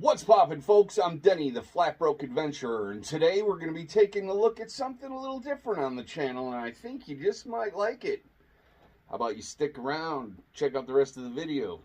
What's poppin', folks? I'm Denny, the Flatbroke Adventurer, and today we're going to be taking a look at something a little different on the channel, and I think you just might like it. How about you stick around, check out the rest of the video.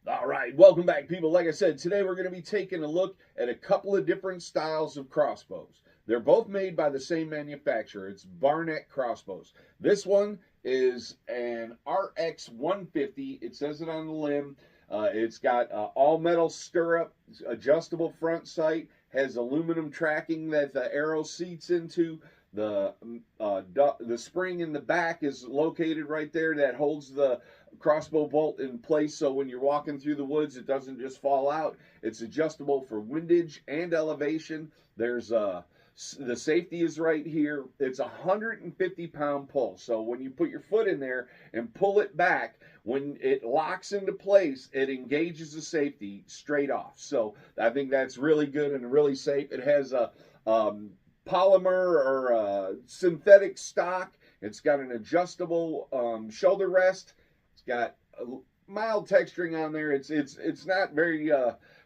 All right, welcome back, people. Like I said, today we're going to be taking a look at a couple of different styles of crossbows. They're both made by the same manufacturer. It's Barnett Crossbows. This one is an RX 150. It says it on the limb. It's got all metal stirrup, adjustable front sight, has aluminum tracking that the arrow seats into. The spring in the back is located right there that holds the crossbow bolt in place, so when you're walking through the woods it doesn't just fall out. It's adjustable for windage and elevation. There's the safety is right here. It's a 150-pound pull, so when you put your foot in there and pull it back, when it locks into place, it engages the safety straight off. So I think that's really good and really safe. It has a polymer or synthetic stock. It's got an adjustable shoulder rest. It's got a mild texturing on there. It's not very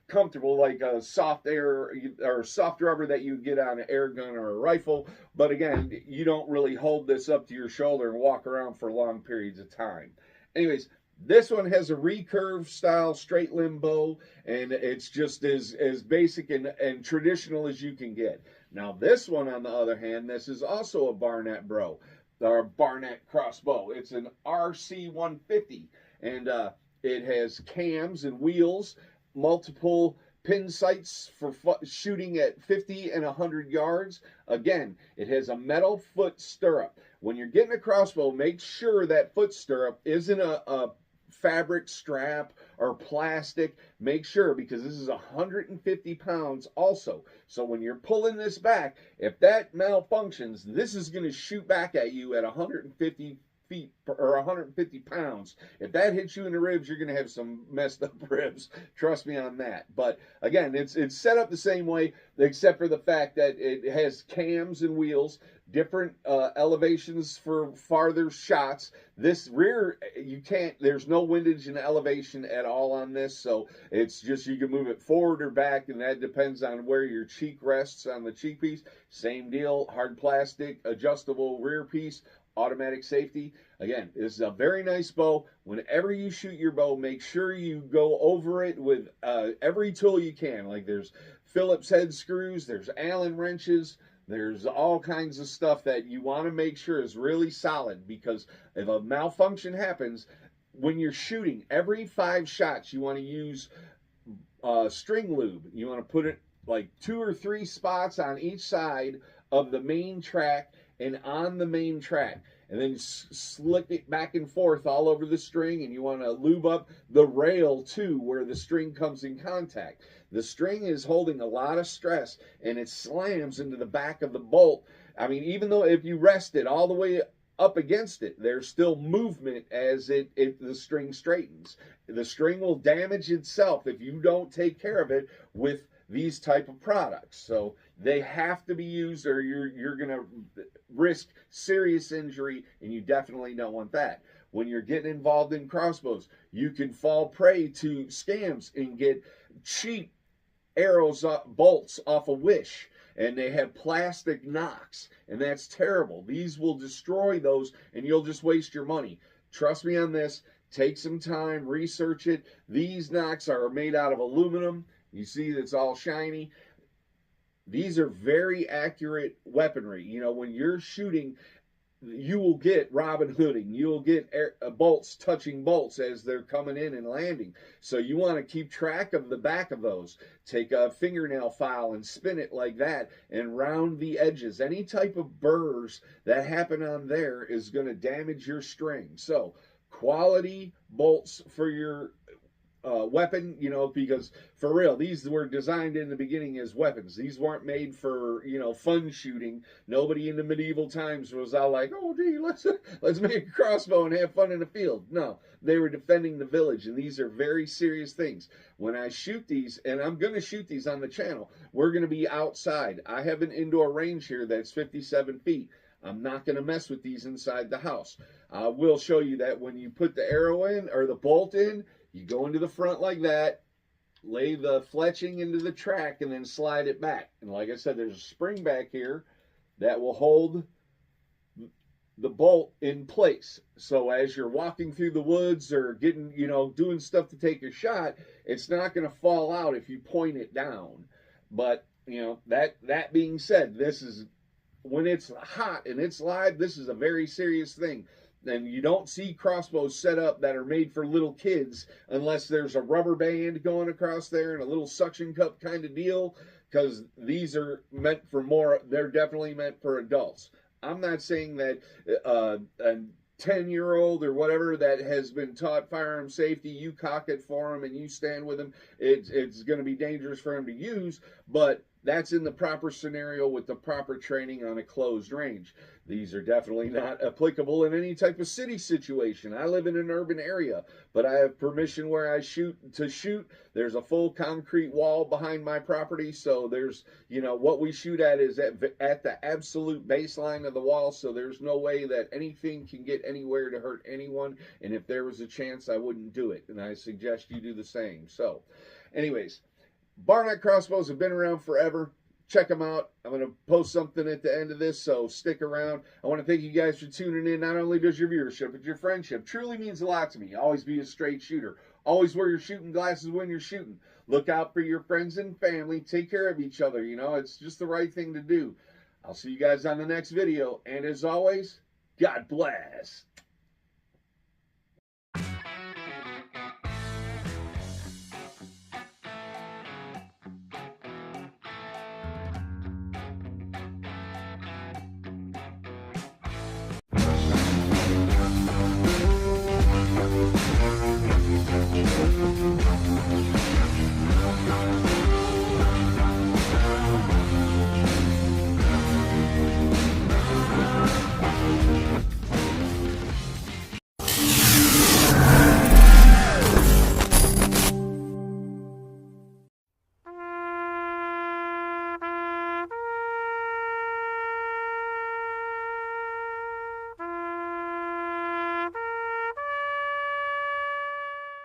comfortable like a soft air or soft rubber that you get on an air gun or a rifle. But again, you don't really hold this up to your shoulder and walk around for long periods of time. Anyways, this one has a recurve style straight limb bow, and it's just as basic and traditional as you can get. Now this one, on the other hand, this is also a Barnett Barnett crossbow. It's an RC 150, and it has cams and wheels, multiple pin sights for shooting at 50 and 100 yards. Again, it has a metal foot stirrup. When you're getting a crossbow, make sure that foot stirrup isn't a fabric strap or plastic. Make sure, because this is 150 pounds also. So when you're pulling this back, if that malfunctions, this is going to shoot back at you at 150 feet or 150 pounds. If that hits you in the ribs, you're going to have some messed up ribs. Trust me on that. But again, it's set up the same way, except for the fact that it has cams and wheels, different elevations for farther shots. This rear, there's no windage and elevation at all on this, so it's just you can move it forward or back, and that depends on where your cheek rests on the cheek piece. Same deal, hard plastic, adjustable rear piece, automatic safety. Again, this is a very nice bow. Whenever you shoot your bow, make sure you go over it with every tool you can. Like there's Phillips head screws, there's Allen wrenches, there's all kinds of stuff that you want to make sure is really solid, because if a malfunction happens, when you're shooting, every 5 shots you want to use string lube. You want to put it like 2 or 3 spots on each side of the main track and on the main track, and then slick it back and forth all over the string. And you want to lube up the rail too, where the string comes in contact. The string is holding a lot of stress, and it slams into the back of the bolt. I mean, even though if you rest it all the way up against it, there's still movement as the string straightens. The string will damage itself if you don't take care of it with these type of products. So they have to be used, or you're going to risk serious injury, and you definitely don't want that. When you're getting involved in crossbows, you can fall prey to scams and get cheap arrows, bolts off a wish, and they have plastic knocks, and that's terrible. These will destroy those, and you'll just waste your money. Trust me on this. Take some time, research it. These knocks are made out of aluminum. You see it's all shiny. These are very accurate weaponry. You know, when you're shooting you will get Robin Hooding. You'll get bolts touching bolts as they're coming in and landing. So you want to keep track of the back of those. Take a fingernail file and spin it like that and round the edges. Any type of burrs that happen on there is going to damage your string. So quality bolts for your weapon, you know, because for real, these were designed in the beginning as weapons. These weren't made for, you know, fun shooting. Nobody in the medieval times was all like, oh, gee, let's make a crossbow and have fun in the field. No, they were defending the village, and these are very serious things. When I shoot these, and I'm going to shoot these on the channel, we're going to be outside. I have an indoor range here that's 57 feet. I'm not going to mess with these inside the house. I will show you that when you put the arrow in or the bolt in, you go into the front like that, lay the fletching into the track, and then slide it back. And like I said, there's a spring back here that will hold the bolt in place. So as you're walking through the woods or getting, you know, doing stuff to take a shot, it's not going to fall out if you point it down. But, you know, that being said, this is, when it's hot and it's live, this is a very serious thing. And you don't see crossbows set up that are made for little kids unless there's a rubber band going across there and a little suction cup kind of deal, because these are meant for more, they're definitely meant for adults. I'm not saying that a 10-year-old or whatever that has been taught firearm safety, you cock it for him and you stand with him, it's going to be dangerous for him to use, but that's in the proper scenario with the proper training on a closed range. These are definitely not applicable in any type of city situation. I live in an urban area, but I have permission where I shoot. There's a full concrete wall behind my property, so there's, you know, what we shoot at is at the absolute baseline of the wall, so there's no way that anything can get anywhere to hurt anyone, and if there was a chance, I wouldn't do it, and I suggest you do the same. So, anyways, Barnett crossbows have been around forever. Check them out. I'm going to post something at the end of this, so stick around. I want to thank you guys for tuning in. Not only does your viewership, but your friendship truly means a lot to me. Always be a straight shooter. Always wear your shooting glasses when you're shooting. Look out for your friends and family. Take care of each other. You know, it's just the right thing to do. I'll see you guys on the next video. And as always, God bless.